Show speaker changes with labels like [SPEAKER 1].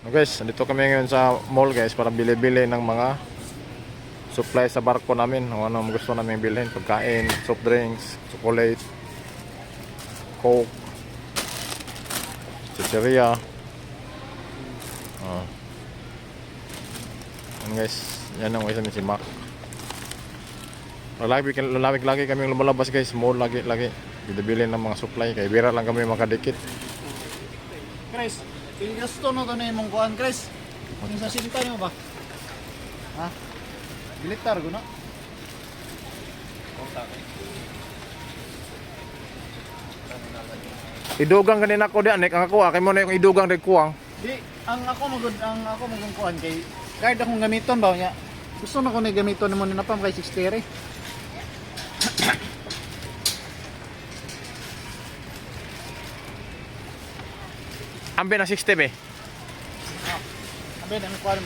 [SPEAKER 1] Guys, dito kami ngayon sa mall guys para bili-bili ng mga supply sa barko namin. O ano gusto namin bilhin, pagkain, soft drinks, chocolate, coke, chicheria. Yan guys, yan ang isa ni si Mac. Lalawig lagi kami lumalabas guys, mall lagi bili-bili ng mga supply kay bira lang kami makadikit.
[SPEAKER 2] Chris, gusto no to na imong kuan, Chris. Kung sa sinta nimo ba? Ha? Bilitar ko na.
[SPEAKER 1] Idugang kanina ko diyan, ang ako kay mo na yung idugang dai kuwang.
[SPEAKER 2] Di, ang ako magud kuan kay kahit akong gamiton ba niya. Gusto na ko ni gamiton nimo ni napam kay 60 re.
[SPEAKER 1] Ambe na 60 be.
[SPEAKER 2] Abe na kuan mo.